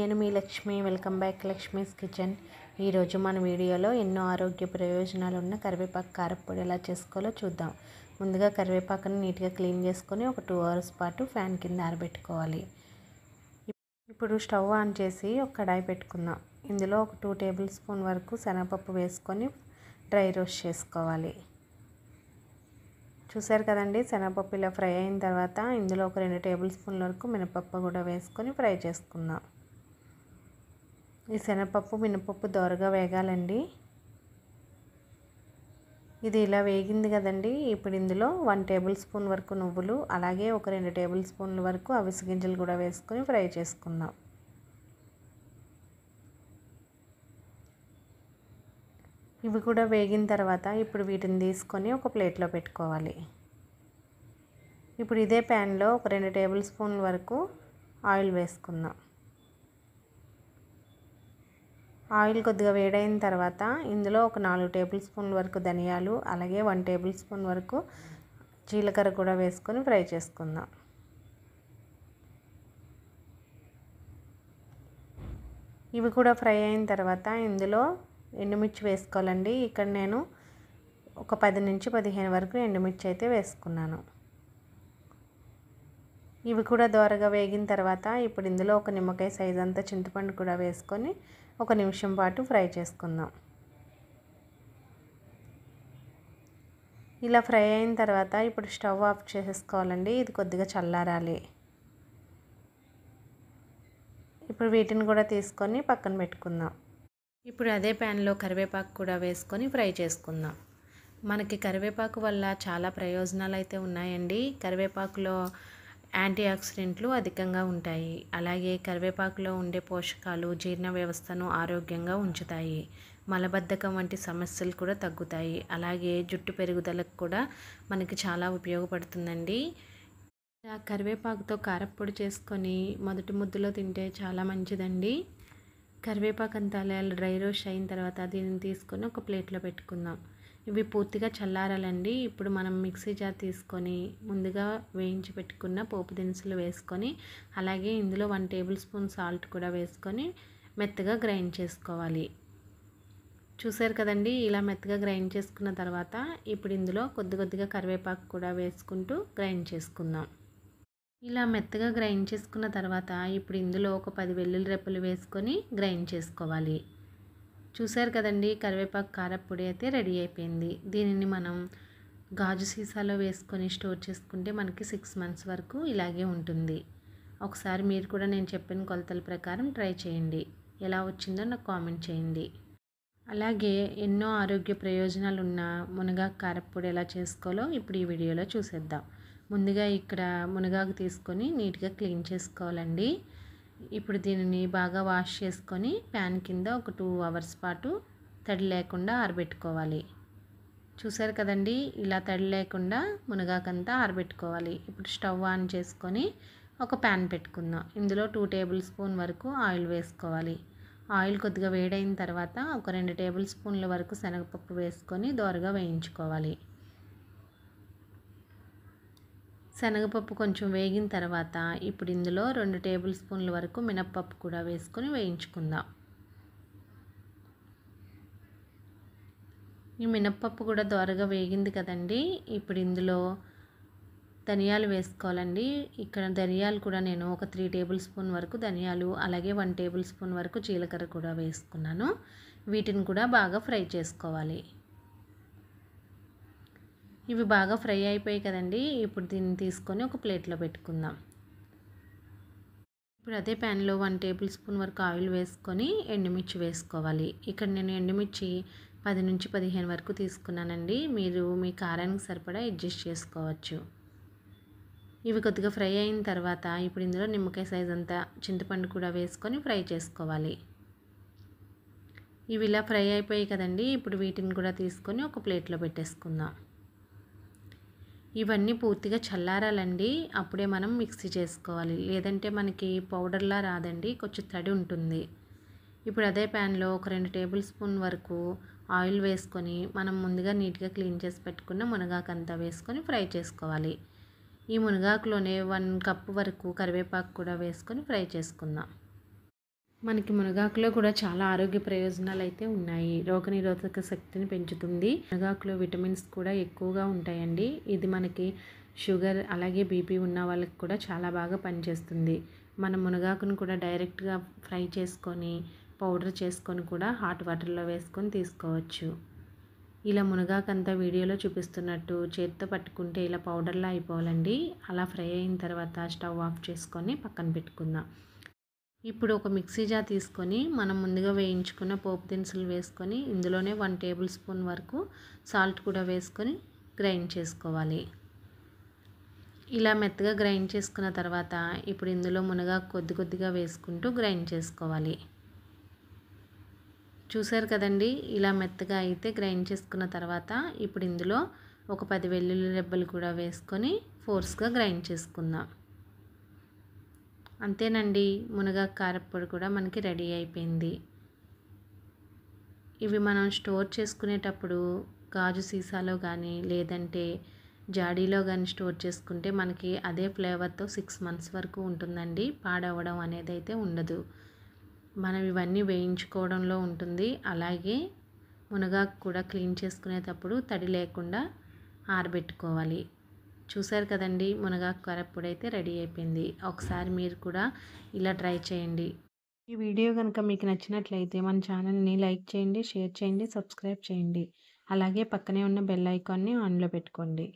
నేను మీ Lakshmi. Welcome back Lakshmi's kitchen. ఈరోజు మన వీడియోలో ఎన్నో ఆరోగ్య ప్రయోజనాలు ఉన్న కరివేపాకు కారప్పొడి ఎలా చేసుకోవాలో చూద్దాం. ముందుగా కరివేపాకుని నీట్గా క్లీన్ చేసుకొని ఒక 2 hours పాటు ఫ్యాన్ కింద ఆరబెట్టుకోవాలి. ఇప్పుడు స్టవ్ ఆన్ చేసి ఒక కడాయి పెట్టుకుందాం. ఇందులో ఒక 2 tablespoon వరకు శనగపప్పు వేసుకొని డ్రై రోస్ట్ చేసుకోవాలి. చూసారు కదండి, శనగపప్పు ఇలా ఫ్రై అయిన తర్వాత ఇందులో ఒక 2 tablespoon వరకు మినపప్పు కూడా వేసుకొని ఫ్రై చేసుకుందాం. ఈ శనగపప్పు మినపప్పు దోరగా వేగాలండి. ఇది ఇలా వేగింది కదండి. ఇప్పుడు ఇందులో 1 tablespoon వరకు నువ్వులు, అలాగే ఒక 2 tablespoon వరకు అవిసె గింజలు కూడా వేసుకొని ఫ్రై చేసుకుందాం. ఇవి కూడా వేగిన తర్వాత ఇప్పుడు వీటిని తీసుకొని ఒక ప్లేట్లో పెట్టుకోవాలి. ఇప్పుడు ఇదే ప్యాన్లో ఒక 2 tablespoon వరకు ఆయిల్ వేసుకుందాం. ఆయిల్ కొద్దిగా వేడైన తర్వాత ఇందులో ఒక 4 tablespoon వరకు ధనియాలు, అలాగే 1 tablespoon వరకు జీలకర్ర కూడా వేసుకొని ఫ్రై చేసుకుందాం. ఇవి కూడా ఫ్రై అయిన తర్వాత ఇందులో ఎండుమిర్చి వేసుకోవాలండి. ఇక్కడ నేను ఒక 10 నుంచి 15 వరకు ఎండుమిర్చి అయితే వేసుకున్నాను. ఇవి కూడా దోరగా వేగిన తర్వాత ఇప్పుడు ఇందులో ఒక నిమ్మకాయ సైజ్ అంతా చింతపండు కూడా వేసుకొని 1 నిమిషం పాటు ఫ్రై చేసుకుందాం. ఇలా ఫ్రై అయిన తర్వాత ఇప్పుడు స్టవ్ ఆఫ్ చేసేసుకోవాలండి. ఇది కొద్దిగా చల్లారాలి. ఇప్పుడు వీటిని కూడా తీసుకొని పక్కన పెట్టుకుందాం. ఇప్పుడు అదే ప్యాన్లో కరివేపాకు కూడా వేసుకొని ఫ్రై చేసుకుందాం. మనకి కరివేపాకు వల్ల చాలా ప్రయోజనాలు అయితే ఉన్నాయండి. కరివేపాకులో యాంటీ ఆక్సిడెంట్లు అధికంగా ఉంటాయి. అలాగే కరివేపాకులో ఉండే పోషకాలు జీర్ణ వ్యవస్థను ఆరోగ్యంగా ఉంచుతాయి. మలబద్ధకం వంటి సమస్యలు కూడా తగ్గుతాయి. అలాగే జుట్టు పెరుగుదలకు కూడా మనకి చాలా ఉపయోగపడుతుందండి. కరివేపాకుతో కారప్పొడి చేసుకొని మొదటి ముద్దలో తింటే చాలా మంచిదండి. కరివేపాకు అంతా డ్రై రోస్ట్ అయిన తర్వాత దీనిని తీసుకొని ఒక ప్లేట్లో పెట్టుకుందాం. ఇవి పూర్తిగా చల్లారాలండి. ఇప్పుడు మనం మిక్సీ జార్ తీసుకొని ముందుగా వేయించి పెట్టుకున్న పోపు దినుసులు వేసుకొని, అలాగే ఇందులో 1 tablespoon సాల్ట్ కూడా వేసుకొని మెత్తగా గ్రైండ్ చేసుకోవాలి. చూసారు కదండి, ఇలా మెత్తగా గ్రైండ్ చేసుకున్న తర్వాత ఇప్పుడు ఇందులో కొద్దిగా కరివేపాకు కూడా వేసుకుంటూ గ్రైండ్ చేసుకుందాం. ఇలా మెత్తగా గ్రైండ్ చేసుకున్న తర్వాత ఇప్పుడు ఇందులో ఒక 10 వెల్లుల్లి రెప్పలు వేసుకొని గ్రైండ్ చేసుకోవాలి. చూసారు కదండి, కరివేపాకు కారప్పొడి అయితే రెడీ అయిపోయింది. దీనిని మనం గాజు సీసాలో వేసుకొని స్టోర్ చేసుకుంటే మనకి 6 months వరకు ఇలాగే ఉంటుంది. ఒకసారి మీరు కూడా నేను చెప్పిన కొలతల ప్రకారం ట్రై చేయండి. ఎలా వచ్చిందో నాకు కామెంట్ చేయండి. అలాగే ఎన్నో ఆరోగ్య ప్రయోజనాలు ఉన్న మునగాకు కారప్పొడి ఎలా చేసుకోవాలో ఇప్పుడు ఈ వీడియోలో చూసేద్దాం. ముందుగా ఇక్కడ మునగాకు తీసుకొని నీట్గా క్లీన్ చేసుకోవాలండి. ఇప్పుడు దీనిని బాగా వాష్ చేసుకొని ప్యాన్ కింద ఒక 2 hours పాటు తడి లేకుండా ఆరబెట్టుకోవాలి. చూసారు కదండి, ఇలా తడి లేకుండా మునగాకంతా ఆరబెట్టుకోవాలి. ఇప్పుడు స్టవ్ ఆన్ చేసుకొని ఒక ప్యాన్ పెట్టుకుందాం. ఇందులో 2 tablespoon వరకు ఆయిల్ వేసుకోవాలి. ఆయిల్ కొద్దిగా వేడైన తర్వాత ఒక 2 tablespoon వరకు శనగపప్పు వేసుకొని దోరగా వేయించుకోవాలి. శనగపప్పు కొంచెం వేగిన తర్వాత ఇప్పుడు ఇందులో 2 tablespoon వరకు మినపప్పు కూడా వేసుకొని వేయించుకుందాం. ఈ మినపప్పు కూడా దోరగా వేగింది కదండి. ఇప్పుడు ఇందులో ధనియాలు వేసుకోవాలండి. ఇక్కడ ధనియాలు కూడా నేను ఒక 3 tablespoon వరకు ధనియాలు, అలాగే 1 tablespoon వరకు జీలకర్ర కూడా వేసుకున్నాను. వీటిని కూడా బాగా ఫ్రై చేసుకోవాలి. ఇవి బాగా ఫ్రై అయిపోయాయి కదండి. ఇప్పుడు దీన్ని తీసుకొని ఒక ప్లేట్లో పెట్టుకుందాం. ఇప్పుడు అదే ప్యాన్లో 1 tablespoon వరకు ఆయిల్ వేసుకొని ఎండుమిర్చి వేసుకోవాలి. ఇక్కడ నేను ఎండుమిర్చి 10 నుంచి 15 వరకు తీసుకున్నానండి. మీరు మీ కారానికి సరిపడా అడ్జస్ట్ చేసుకోవచ్చు. ఇవి కొద్దిగా ఫ్రై అయిన తర్వాత ఇప్పుడు ఇందులో నిమ్మకాయ సైజ్ అంతా చింతపండు కూడా వేసుకొని ఫ్రై చేసుకోవాలి. ఇవి ఇలా ఫ్రై అయిపోయాయి కదండి. ఇప్పుడు వీటిని కూడా తీసుకొని ఒక ప్లేట్లో పెట్టేసుకుందాం. ఇవన్నీ పూర్తిగా చల్లారాలండి. అప్పుడే మనం మిక్సీ చేసుకోవాలి, లేదంటే మనకి పౌడర్లా రాదండి, కొంచెం తడి ఉంటుంది. ఇప్పుడు అదే ప్యాన్లో ఒక 2 tablespoon వరకు ఆయిల్ వేసుకొని మనం ముందుగా నీట్గా క్లీన్ చేసి పెట్టుకున్న మునగాకు అంతా వేసుకొని ఫ్రై చేసుకోవాలి. ఈ మునగాకులోనే 1 cup వరకు కరివేపాకు కూడా వేసుకొని ఫ్రై చేసుకుందాం. మనకి మునగాకులో కూడా చాలా ఆరోగ్య ప్రయోజనాలు అయితే ఉన్నాయి. రోగనిరోధక శక్తిని పెంచుతుంది. మునగాకులో విటమిన్స్ కూడా ఎక్కువగా ఉంటాయండి. ఇది మనకి షుగర్ అలాగే బీపీ ఉన్న వాళ్ళకి కూడా చాలా బాగా పనిచేస్తుంది. మనం మునగాకును కూడా డైరెక్ట్గా ఫ్రై చేసుకొని పౌడర్ చేసుకొని కూడా హాట్ వాటర్లో వేసుకొని తీసుకోవచ్చు. ఇలా మునగాకంతా వీడియోలో చూపిస్తున్నట్టు చేతితో పట్టుకుంటే ఇలా పౌడర్లా అయిపోవాలండి. అలా ఫ్రై అయిన తర్వాత స్టవ్ ఆఫ్ చేసుకొని పక్కన పెట్టుకుందాం. ఇప్పుడు ఒక మిక్సీ జార్ తీసుకొని మనం ముందుగా వేయించుకున్న పోపు దినుసులు వేసుకొని ఇందులోనే 1 టేబుల్ స్పూన్ వరకు సాల్ట్ కూడా వేసుకొని గ్రైండ్ చేసుకోవాలి. ఇలా మెత్తగా గ్రైండ్ చేసుకున్న తర్వాత ఇప్పుడు ఇందులో మునగాకు కొద్ది కొద్దిగా వేసుకుంటూ గ్రైండ్ చేసుకోవాలి. చూసారు కదండి, ఇలా మెత్తగా అయితే గ్రైండ్ చేసుకున్న తర్వాత ఇప్పుడు ఇందులో ఒక 10 వెల్లుల్లి రెబ్బలు కూడా వేసుకొని ఫోర్స్గా గ్రైండ్ చేసుకుందాం. అంతేనండి, మునగాకు కారప్పొడి కూడా మనకి రెడీ అయిపోయింది. ఇవి మనం స్టోర్ చేసుకునేటప్పుడు గాజు సీసాలో కానీ లేదంటే జాడీలో కానీ స్టోర్ చేసుకుంటే మనకి అదే ఫ్లేవర్తో 6 మంత్స్ వరకు ఉంటుందండి. పాడవడం అనేది అయితే ఉండదు. మనం ఇవన్నీ వేయించుకోవడంలో ఉంటుంది. అలాగే మునగాకు కూడా క్లీన్ చేసుకునేటప్పుడు తడి లేకుండా ఆరబెట్టుకోవాలి. చూసారు కదండి, మునగాకు కారప్పొడి అయితే రెడీ అయిపోయింది. ఒకసారి మీరు కూడా ఇలా ట్రై చేయండి. ఈ వీడియో కనుక మీకు నచ్చినట్లయితే మన ఛానల్ని లైక్ చేయండి, షేర్ చేయండి, సబ్స్క్రైబ్ చేయండి. అలాగే పక్కనే ఉన్న బెల్ ఐకాన్ని ఆన్లో పెట్టుకోండి.